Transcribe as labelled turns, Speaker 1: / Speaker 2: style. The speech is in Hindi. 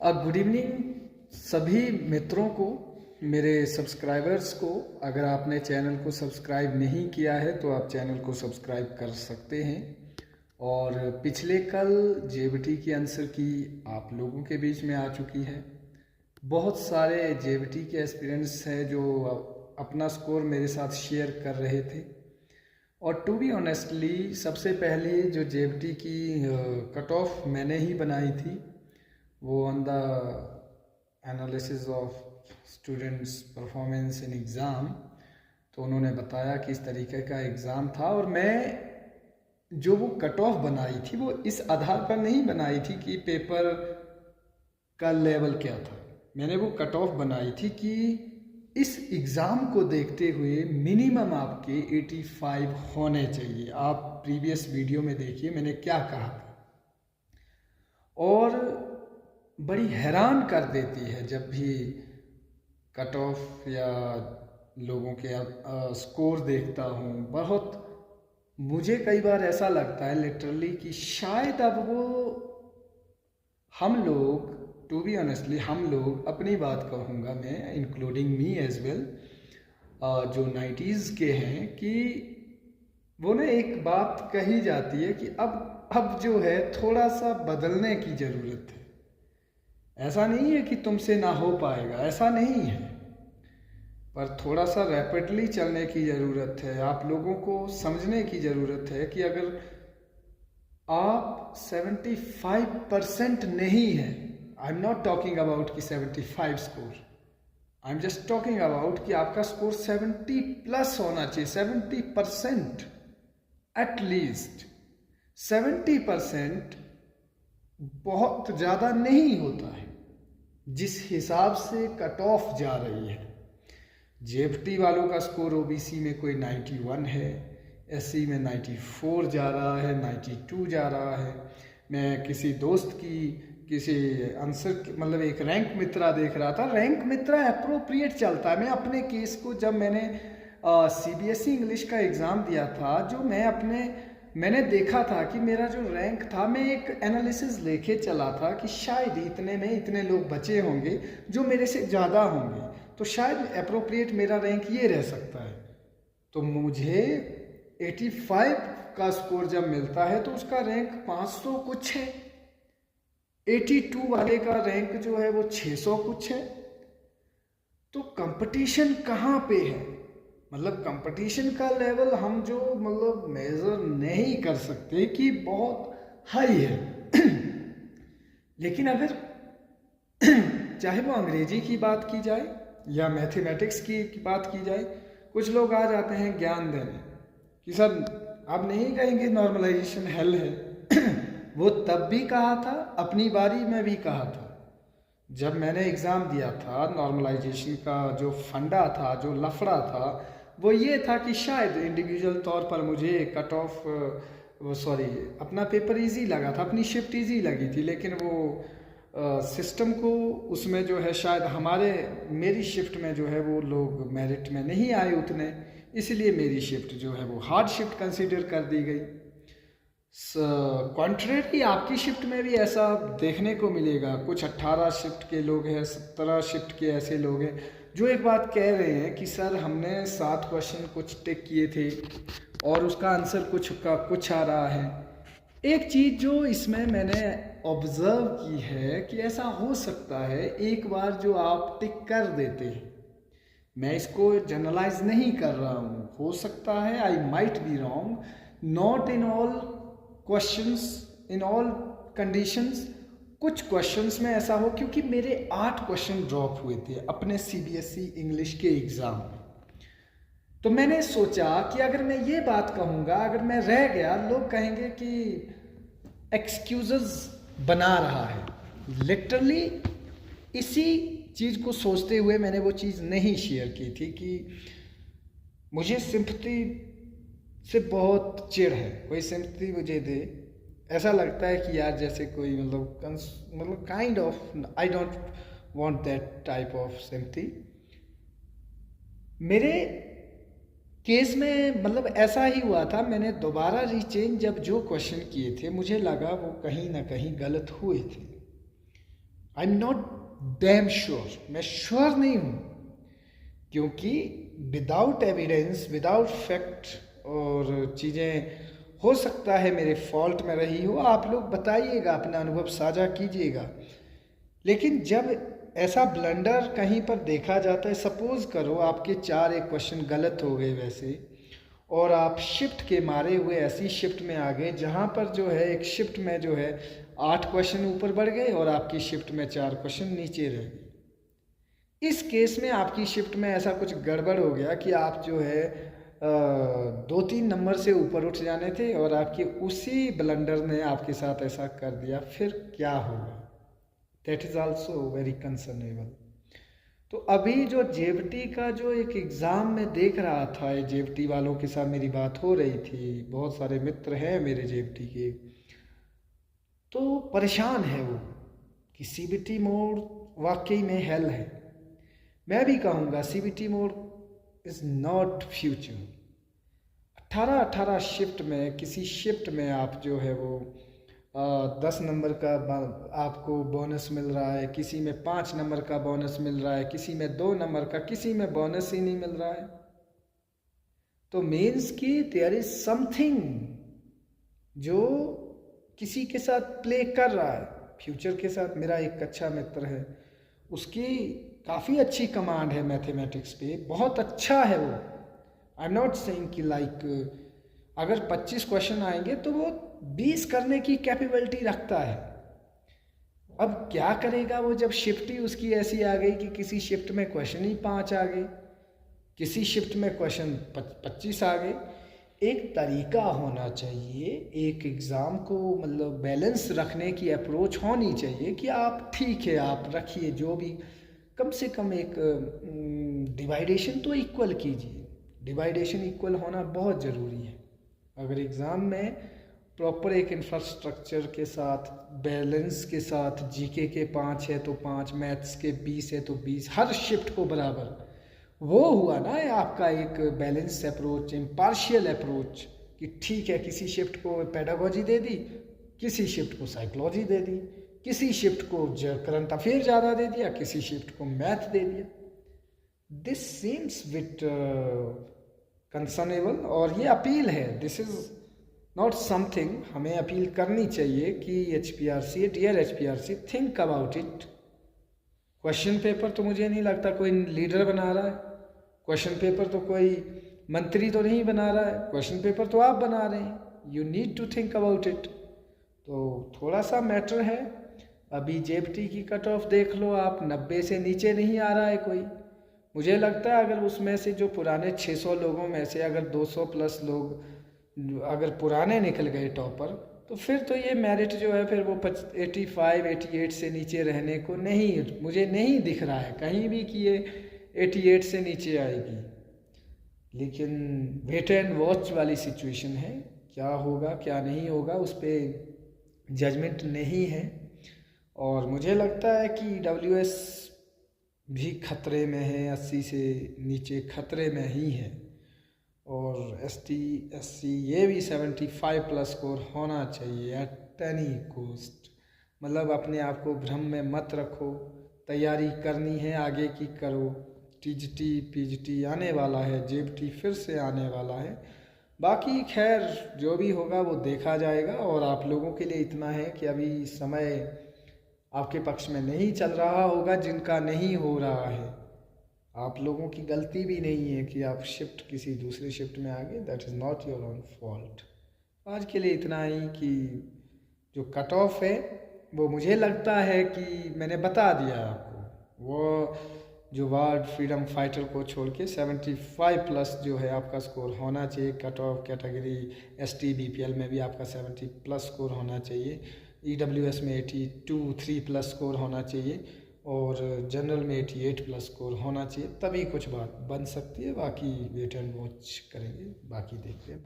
Speaker 1: गुड इवनिंग सभी मित्रों को, मेरे सब्सक्राइबर्स को। अगर आपने चैनल को सब्सक्राइब नहीं किया है तो आप चैनल को सब्सक्राइब कर सकते हैं। और पिछले कल जेबीटी की आंसर की आप लोगों के बीच में आ चुकी है। बहुत सारे जेबीटी के एस्पिरेंट्स हैं जो अपना स्कोर मेरे साथ शेयर कर रहे थे। और टू बी ऑनेस्टली सबसे पहले जो जेबीटी की कट ऑफ मैंने ही बनाई थी, वो on the analysis of students performance in exam. तो उन्होंने बताया कि इस तरीके का एग्ज़ाम था, और मैं जो वो कट ऑफ बनाई थी वो इस आधार पर नहीं बनाई थी कि पेपर का लेवल क्या था। मैंने वो कट ऑफ बनाई थी कि इस एग्ज़ाम को देखते हुए मिनिमम आपके 85 होने चाहिए। आप प्रीवियस वीडियो में देखिए मैंने क्या कहा था। और बड़ी हैरान कर देती है जब भी कट ऑफ या लोगों के स्कोर देखता हूँ। बहुत मुझे कई बार ऐसा लगता है लिटरली कि शायद अब वो हम लोग, टू बी ऑनेस्टली हम लोग, अपनी बात कहूँगा मैं इंक्लूडिंग मी एज वेल, जो 90s के हैं, कि वो ना एक बात कही जाती है कि अब जो है थोड़ा सा बदलने की ज़रूरत है। ऐसा नहीं है कि तुमसे ना हो पाएगा, ऐसा नहीं है, पर थोड़ा सा रैपिडली चलने की ज़रूरत है। आप लोगों को समझने की ज़रूरत है कि अगर आप 75% नहीं है, I am not talking about कि 75 score, I am just talking about कि आपका स्कोर 70+ होना चाहिए। 70% एटलीस्ट। 70% बहुत ज़्यादा नहीं होता है जिस हिसाब से कट ऑफ जा रही है। जेएफटी वालों का स्कोर ओबीसी में कोई 91 है, एससी में 94 जा रहा है, 92 जा रहा है। मैं किसी दोस्त की किसी आंसर मतलब एक रैंक मित्रा देख रहा था। रैंक मित्रा अप्रोप्रिएट चलता है। मैं अपने केस को, जब मैंने सीबीएसई इंग्लिश का एग्ज़ाम दिया था, जो मैंने देखा था कि मेरा जो रैंक था, मैं एक एनालिसिस लेके चला था कि शायद इतने में इतने लोग बचे होंगे जो मेरे से ज़्यादा होंगे, तो शायद अप्रोप्रिएट मेरा रैंक ये रह सकता है। तो मुझे 85 का स्कोर जब मिलता है तो उसका रैंक 500 कुछ है। 82 वाले का रैंक जो है वो 600 कुछ है। तो कंपटीशन कहाँ पे है? मतलब कंपटीशन का लेवल हम जो मतलब मेजर नहीं कर सकते कि बहुत हाई है। लेकिन अगर चाहे वो अंग्रेजी की बात की जाए या मैथमेटिक्स की बात की जाए, कुछ लोग आ जाते हैं ज्ञान देने कि सर आप नहीं कहेंगे नॉर्मलाइजेशन हेल है। वो तब भी कहा था, अपनी बारी में भी कहा था। जब मैंने एग्ज़ाम दिया था, नॉर्मलाइजेशन का जो फंडा था, जो लफड़ा था, वो ये था कि शायद इंडिविजुअल तौर पर मुझे कट ऑफ अपना पेपर इजी लगा था, अपनी शिफ्ट इजी लगी थी। लेकिन वो सिस्टम को उसमें जो है शायद मेरी शिफ्ट में जो है वो लोग मेरिट में नहीं आए उतने, इसलिए मेरी शिफ्ट जो है वो हार्ड शिफ्ट कंसीडर कर दी गई। कॉन्ट्रेरी आपकी शिफ्ट में भी ऐसा देखने को मिलेगा। कुछ 18 शिफ्ट के लोग हैं, 17 शिफ्ट के ऐसे लोग हैं जो एक बात कह रहे हैं कि सर हमने 7 क्वेश्चन कुछ टिक किए थे और उसका आंसर कुछ आ रहा है। एक चीज़ जो इसमें मैंने ऑब्जर्व की है कि ऐसा हो सकता है एक बार जो आप टिक कर देते हैं, मैं इसको जनरलाइज नहीं कर रहा हूँ, हो सकता है I might be wrong, not in all questions in all conditions, कुछ क्वेश्चंस में ऐसा हो, क्योंकि मेरे 8 क्वेश्चन ड्रॉप हुए थे अपने सीबीएसई इंग्लिश के एग्ज़ाम में। तो मैंने सोचा कि अगर मैं ये बात कहूँगा, अगर मैं रह गया, लोग कहेंगे कि एक्सक्यूजेस बना रहा है। लिटरली इसी चीज़ को सोचते हुए मैंने वो चीज़ नहीं शेयर की थी कि मुझे सिंपैथी से बहुत चिढ़ है। कोई सिंपैथी मुझे दे, ऐसा लगता है कि यार जैसे कोई मतलब kind of, I don't want that type of sympathy. मेरे केस में मतलब ऐसा ही हुआ था। मैंने दोबारा रीचेंज जब जो क्वेश्चन किए थे, मुझे लगा वो कहीं ना कहीं गलत हुए थे। I am not damn sure, मैं श्योर नहीं हूँ, क्योंकि विदाउट एविडेंस, विदाउट फैक्ट और चीज़ें हो सकता है मेरे फॉल्ट में रही हो। आप लोग बताइएगा, अपना अनुभव साझा कीजिएगा। लेकिन जब ऐसा ब्लंडर कहीं पर देखा जाता है, सपोज करो आपके 4 एक क्वेश्चन गलत हो गए वैसे, और आप शिफ्ट के मारे हुए ऐसी शिफ्ट में आ गए जहाँ पर जो है एक शिफ्ट में जो है 8 क्वेश्चन ऊपर बढ़ गए और आपकी शिफ्ट में 4 क्वेश्चन नीचे रह गए। इस केस में आपकी शिफ्ट में ऐसा कुछ गड़बड़ हो गया कि आप जो है 2-3 नंबर से ऊपर उठ जाने थे और आपके उसी ब्लंडर ने आपके साथ ऐसा कर दिया, फिर क्या होगा? That is also very concernable. तो अभी जो जेबीटी का जो एक एग्ज़ाम में देख रहा था, जेबीटी वालों के साथ मेरी बात हो रही थी, बहुत सारे मित्र हैं मेरे जेबीटी के, तो परेशान है वो कि सीबीटी मोड वाकई में हेल है। मैं भी कहूँगा CBT mode is not future. 18 shift में, किसी शिफ्ट में आप जो है वो 10 नंबर का आपको बोनस मिल रहा है, किसी में 5 नंबर का बोनस मिल रहा है, किसी में 2 नंबर का, किसी में बोनस ही नहीं मिल रहा है। तो मीन्स कि देयर इज समथिंग जो किसी के साथ प्ले कर रहा है, फ्यूचर के साथ। मेरा एक अच्छा मित्र है, उसकी काफ़ी अच्छी कमांड है मैथमेटिक्स पे, बहुत अच्छा है वो। आई एम नॉट सेइंग कि लाइक अगर 25 क्वेश्चन आएंगे तो वो 20 करने की कैपेबिलिटी रखता है। अब क्या करेगा वो जब शिफ्ट ही उसकी ऐसी आ गई कि किसी शिफ्ट में क्वेश्चन ही 5 आ गए, किसी शिफ्ट में क्वेश्चन 25 आ गए। एक तरीका होना चाहिए, एक एग्ज़ाम को मतलब बैलेंस रखने की अप्रोच होनी चाहिए कि आप ठीक है, आप रखिए जो भी, कम से कम एक डिवाइडेशन तो इक्वल कीजिए। डिवाइडेशन इक्वल होना बहुत ज़रूरी है। अगर एग्ज़ाम में प्रॉपर एक इंफ्रास्ट्रक्चर के साथ, बैलेंस के साथ, जीके के 5 है तो 5, मैथ्स के 20 है तो 20, हर शिफ्ट को बराबर, वो हुआ ना आपका एक बैलेंस अप्रोच, इम्पार्शियल अप्रोच, कि ठीक है किसी शिफ्ट को पेडागोजी दे दी, किसी शिफ्ट को साइकोलॉजी दे दी, किसी शिफ्ट को करंट अफेयर ज़्यादा दे दिया, किसी शिफ्ट को मैथ दे दिया। This seems with concernable. और ये अपील है, दिस इज़ नॉट समथिंग हमें अपील करनी चाहिए कि HPRC, dear HPRC, think about it. Question paper तो मुझे नहीं लगता कोई लीडर बना रहा है, क्वेश्चन पेपर तो कोई मंत्री तो नहीं बना रहा है, क्वेश्चन पेपर तो आप बना रहे हैं। You need to think about it. तो थोड़ा सा मैटर है। अभी जेबीटी की कट ऑफ देख लो आप, 90 से नीचे नहीं आ रहा है कोई। मुझे लगता है अगर उसमें से जो पुराने 600 लोगों में से अगर 200 प्लस लोग अगर पुराने निकल गए टॉपर, तो फिर तो ये मेरिट जो है फिर वो 85, 88 से नीचे रहने को नहीं, मुझे नहीं दिख रहा है कहीं भी कि ये 88 से नीचे आएगी। लेकिन वेट एंड वॉच वाली सिचुएशन है, क्या होगा क्या नहीं होगा उस पर जजमेंट नहीं है। और मुझे लगता है कि WS भी खतरे में है, 80 से नीचे खतरे में ही है। और ST SC ये भी 75 प्लस स्कोर होना चाहिए एट एनी कॉस्ट। मतलब अपने आप को भ्रम में मत रखो, तैयारी करनी है आगे की करो। TGT PGT आने वाला है, जेबीटी फिर से आने वाला है। बाकी खैर जो भी होगा वो देखा जाएगा। और आप लोगों के लिए इतना है कि अभी समय आपके पक्ष में नहीं चल रहा होगा, जिनका नहीं हो रहा है। आप लोगों की गलती भी नहीं है कि आप शिफ्ट किसी दूसरे शिफ्ट में आ गए, that is not your own fault. आज के लिए इतना ही कि जो कट ऑफ है वो मुझे लगता है कि मैंने बता दिया आपको। वो जो वार्ड फ्रीडम फाइटर को छोड़ के 75 प्लस जो है आपका स्कोर होना चाहिए। Cut off category ST BPL में भी आपका 70 प्लस स्कोर होना चाहिए। EWS में 82-3 प्लस स्कोर होना चाहिए और जनरल में 88 प्लस स्कोर होना चाहिए, तभी कुछ बात बन सकती है। बाकी वेट एंड वॉच करेंगे, बाकी देखते हैं।